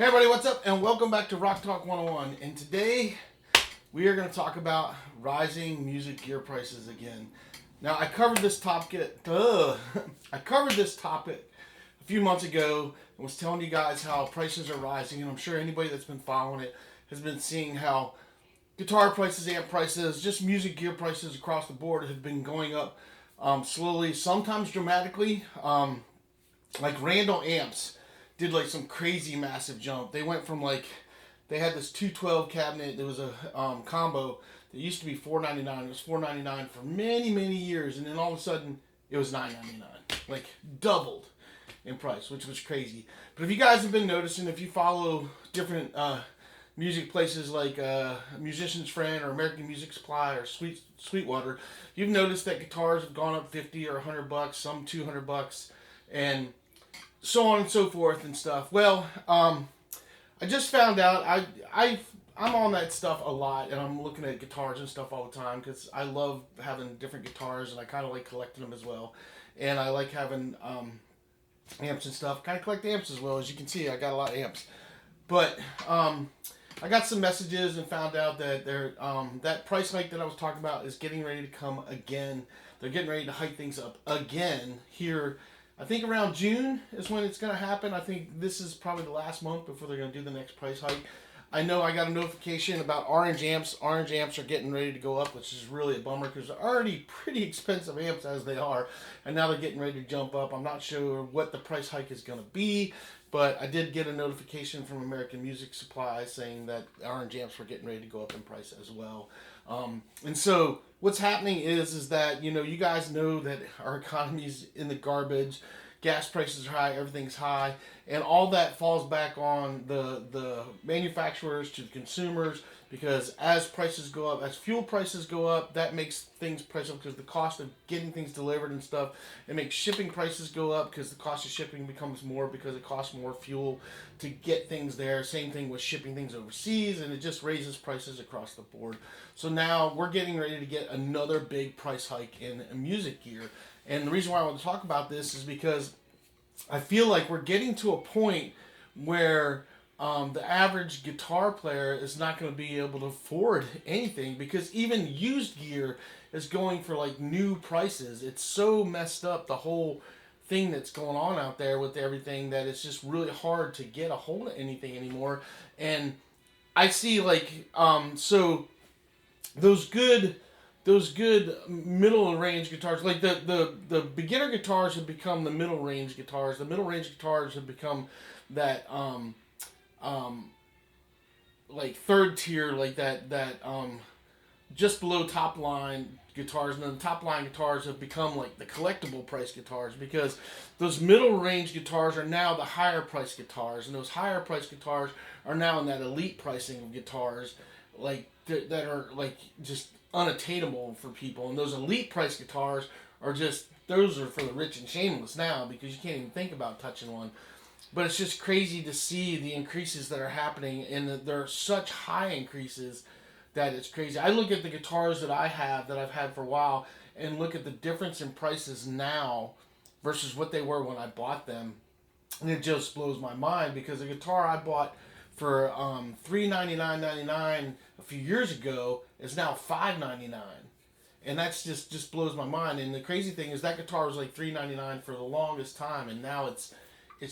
Hey everybody, what's up? And welcome back to Rock Talk 101. And today we are going to talk about rising music gear prices again. Now, I covered this topic. I covered this topic a few months ago and was telling you guys how prices are rising. And I'm sure anybody that's been following it has been seeing how guitar prices, amp prices, just music gear prices across the board have been going up slowly, sometimes dramatically. Like Randall amps did like some crazy massive jump. They went from like they had this 212 cabinet. There was a combo that used to be $499. It was $499 for many years, and then all of a sudden it was $999. Like doubled in price, which was crazy. But if you guys have been noticing, if you follow different music places like Musician's Friend or American Music Supply or Sweetwater, you've noticed that guitars have gone up 50 or $100, some $200, and so on and so forth and stuff. Well, I just found out I'm on that stuff a lot, and I'm looking at guitars and stuff all the time because I love having different guitars, and I kind of like collecting them as well. And I like having amps and stuff. Kind of collect amps as well. As you can see, I got a lot of amps. But I got some messages and found out that that price hike that I was talking about is getting ready to come again. They're getting ready to hike things up again here. I think around June is when it's going to happen. I think this is probably the last month before they're going to do the next price hike. I know I got a notification about orange amps. Orange amps are getting ready to go up, which is really a bummer because they're already pretty expensive amps as they are. And now they're getting ready to jump up. I'm not sure what the price hike is going to be, but I did get a notification from American Music Supply saying that orange amps were getting ready to go up in price as well. And so what's happening is that, you guys know that our economy's in the garbage. Gas prices are high, everything's high, and all that falls back on the manufacturers to the consumers, because as prices go up, as fuel prices go up, that makes things price up because the cost of getting things delivered and stuff. It makes shipping prices go up because the cost of shipping becomes more because it costs more fuel to get things there. Same thing with shipping things overseas, and it just raises prices across the board. So now we're getting ready to get another big price hike in music gear. And the reason why I want to talk about this is because I feel like we're getting to a point where the average guitar player is not going to be able to afford anything, because even used gear is going for like new prices. It's so messed up, the whole thing that's going on out there with everything, that it's just really hard to get a hold of anything anymore. And I see like so those good middle range guitars, like the beginner guitars have become the middle range guitars. The middle range guitars have become that like third tier, like that just below top line guitars, and then the top line guitars have become like the collectible price guitars, because those middle range guitars are now the higher price guitars, and those higher price guitars are now in that elite pricing of guitars, like that are like just unattainable for people. And those elite price guitars are just, those are for the rich and shameless now, because you can't even think about touching one. But it's just crazy to see the increases that are happening, and there are such high increases that it's crazy. I look at the guitars that I've had for a while, and look at the difference in prices now versus what they were when I bought them, and it just blows my mind, because a guitar I bought for $399.99 a few years ago is now $599, and that's just blows my mind. And the crazy thing is that guitar was like $399 for the longest time, and now it's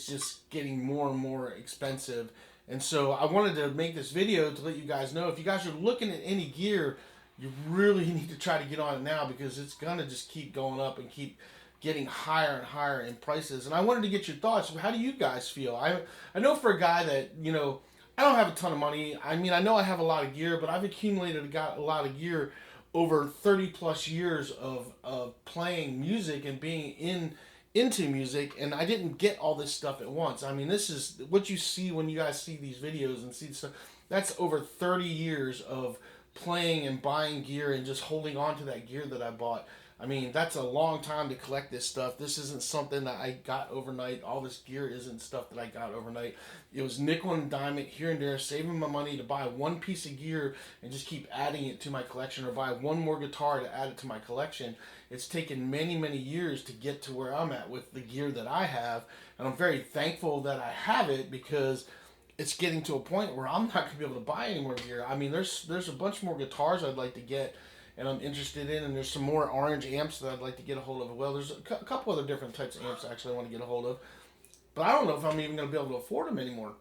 just getting more and more expensive. And so I wanted to make this video to let you guys know, if you guys are looking at any gear, you really need to try to get on it now, because it's gonna just keep going up and keep getting higher and higher in prices. And I wanted to get your thoughts. How do you guys feel? I know for a guy that, I don't have a ton of money. I mean, I know I have a lot of gear, but I've accumulated a lot of gear over 30 plus years of playing music and being into music, and I didn't get all this stuff at once. I mean, this is what you see when you guys see these videos and see stuff. That's over 30 years of playing and buying gear and just holding on to that gear that I bought. I mean, that's a long time to collect this stuff. This isn't something that I got overnight. All this gear isn't stuff that I got overnight. It was nickel and dime it here and there, saving my money to buy one piece of gear and just keep adding it to my collection, or buy one more guitar to add it to my collection. It's taken many years to get to where I'm at with the gear that I have, and I'm very thankful that I have it, because it's getting to a point where I'm not going to be able to buy any more gear. I mean, there's a bunch more guitars I'd like to get, and I'm interested in, and there's some more orange amps that I'd like to get a hold of. Well, there's a couple other different types of amps actually I want to get a hold of, but I don't know if I'm even going to be able to afford them anymore.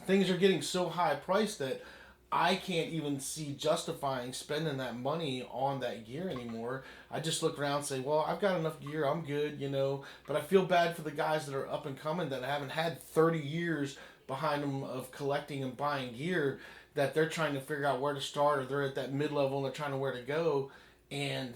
Things are getting so high priced that I can't even see justifying spending that money on that gear anymore. I just look around and say, well, I've got enough gear, I'm good, you know. But I feel bad for the guys that are up and coming that haven't had 30 years behind them of collecting and buying gear, that they're trying to figure out where to start, or they're at that mid level and they're trying to where to go. And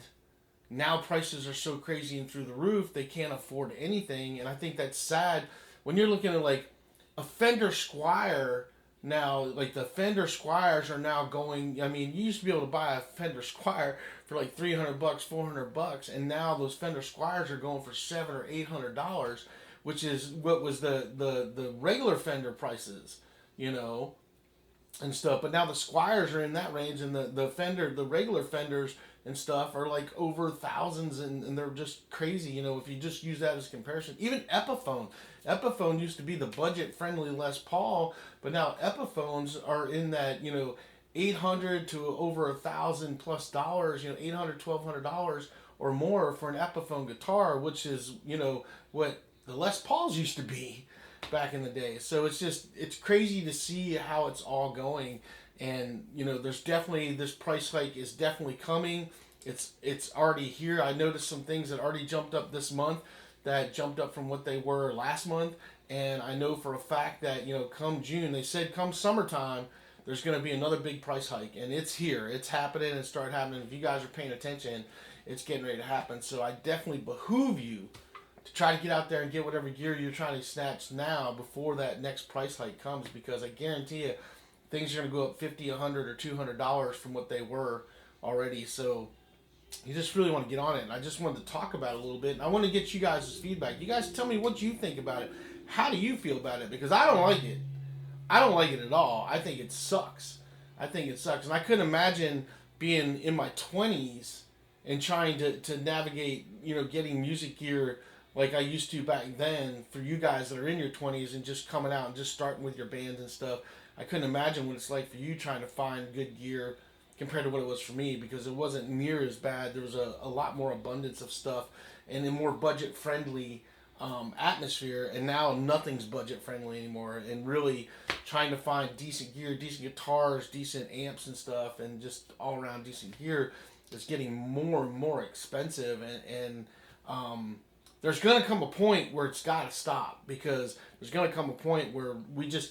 now prices are so crazy and through the roof, they can't afford anything. And I think that's sad when you're looking at like a Fender Squire now. Like the Fender Squires are now going. I mean, you used to be able to buy a Fender Squire for like $300, $400, and now those Fender Squires are going for $700 or $800, which is what was the regular Fender prices, you know, and stuff. But now the Squires are in that range, and the regular Fenders and stuff are like over thousands, and they're just crazy, you know, if you just use that as a comparison. Even Epiphone used to be the budget friendly Les Paul, but now Epiphones are in that, you know, 800 to over $1,000+ you know, 800, $1,200 or more for an Epiphone guitar, which is, you know, what the Les Pauls used to be back in the day. So it's crazy to see how it's all going. And, you know, there's definitely, this price hike is definitely coming. It's already here. I noticed some things that already jumped up this month, that jumped up from what they were last month. And I know for a fact that, you know, come June, they said come summertime, there's going to be another big price hike. And it's here. It's happening and started happening. If you guys are paying attention, it's getting ready to happen. So I definitely behoove you to try to get out there and get whatever gear you're trying to snatch now before that next price hike comes, because I guarantee you things are going to go up 50, 100, or $200 from what they were already. So you just really want to get on it. And I just wanted to talk about it a little bit. And I want to get you guys' feedback. You guys tell me what you think about it. How do you feel about it? Because I don't like it. I don't like it at all. I think it sucks. I think it sucks. And I couldn't imagine being in my 20s and trying to navigate, you know, getting music gear like I used to back then, for you guys that are in your 20s and just coming out and just starting with your bands and stuff. I couldn't imagine what it's like for you trying to find good gear compared to what it was for me, because it wasn't near as bad. There was a lot more abundance of stuff and a more budget friendly atmosphere, and now nothing's budget friendly anymore. And really trying to find decent gear, decent guitars, decent amps and stuff, and just all around decent gear is getting more and more expensive. And there's going to come a point where it's got to stop, because there's going to come a point where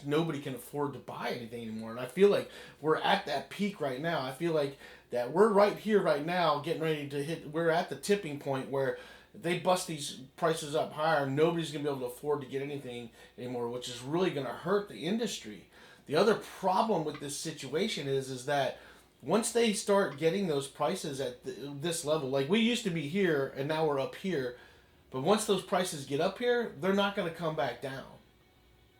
nobody can afford to buy anything anymore. And I feel like we're at that peak right now. I feel like that we're right here right now getting ready to we're at the tipping point where if they bust these prices up higher, nobody's going to be able to afford to get anything anymore, which is really going to hurt the industry. The other problem with this situation is that once they start getting those prices at this level, like we used to be here and now we're up here, but once those prices get up here, they're not going to come back down.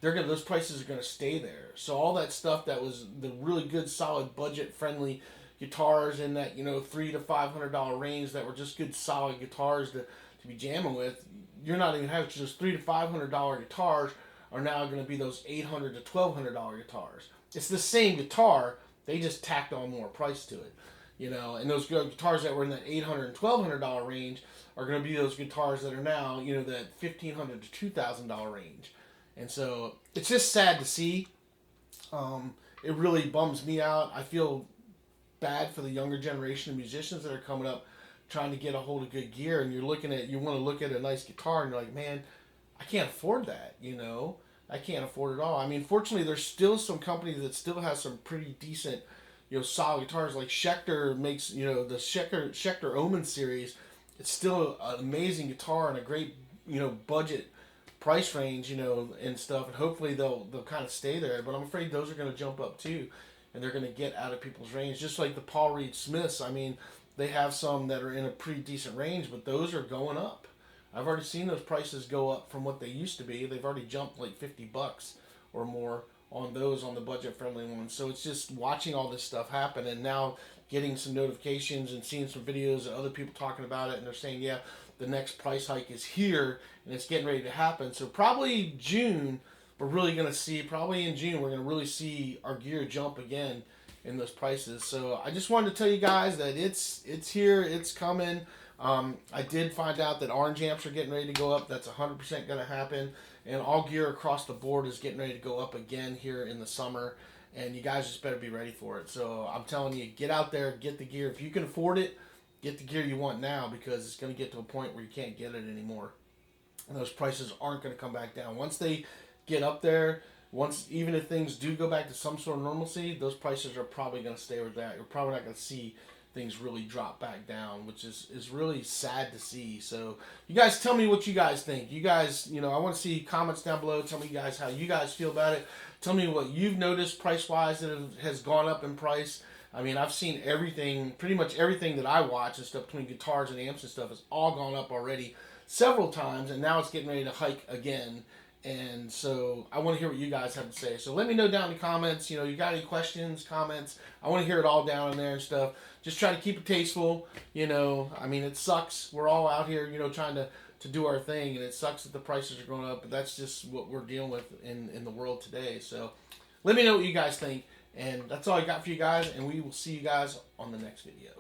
Those prices are going to stay there. So all that stuff that was the really good, solid, budget-friendly guitars in that, you know, $300 to $500 range, that were just good, solid guitars to be jamming with, you're not even having just $300 to $500 guitars are now going to be those $800 to $1,200 guitars. It's the same guitar, they just tacked on more price to it. You know, and those guitars that were in that $800 and $1,200 range are going to be those guitars that are now, you know, that $1,500 to $2,000 range. And so it's just sad to see. It really bums me out. I feel bad for the younger generation of musicians that are coming up trying to get a hold of good gear, and you want to look at a nice guitar and you're like, man, I can't afford that, you know. I can't afford it all. I mean, fortunately, there's still some companies that still has some pretty decent, you know, solid guitars. Like Schecter makes, you know, the Schecter Omen series. It's still an amazing guitar and a great, you know, budget price range, you know, and stuff. And hopefully they'll kind of stay there. But I'm afraid those are going to jump up too, and they're going to get out of people's range. Just like the Paul Reed Smiths. I mean, they have some that are in a pretty decent range, but those are going up. I've already seen those prices go up from what they used to be. They've already jumped like $50 or more on those, on the budget friendly ones. So it's just watching all this stuff happen, and now getting some notifications and seeing some videos of other people talking about it, and they're saying, yeah, the next price hike is here and it's getting ready to happen. So probably June we're really going to see, probably in June, we're going to really see our gear jump again in those prices. So I just wanted to tell you guys that it's here, it's coming. I did find out that orange amps are getting ready to go up. That's 100% going to happen. And all gear across the board is getting ready to go up again here in the summer. And you guys just better be ready for it. So I'm telling you, get out there, get the gear. If you can afford it, get the gear you want now, because it's going to get to a point where you can't get it anymore. And those prices aren't going to come back down. Once they get up there, even if things do go back to some sort of normalcy, those prices are probably going to stay with that. You're probably not going to see things really drop back down, which is really sad to see. So you guys tell me what you guys think. You guys, I want to see comments down below. Tell me guys how you guys feel about it. Tell me what you've noticed price-wise that has gone up in price. I mean, I've seen everything, pretty much everything that I watch and stuff between guitars and amps and stuff has all gone up already several times, and now it's getting ready to hike again. And so I want to hear what you guys have to say. So let me know down in the comments. You got any questions, comments? I want to hear it all down in there and stuff. Just try to keep it tasteful. I mean, it sucks. We're all out here, trying to do our thing, and it sucks that the prices are going up, but that's just what we're dealing with in the world today. So let me know what you guys think. And that's all I got for you guys, and we will see you guys on the next video.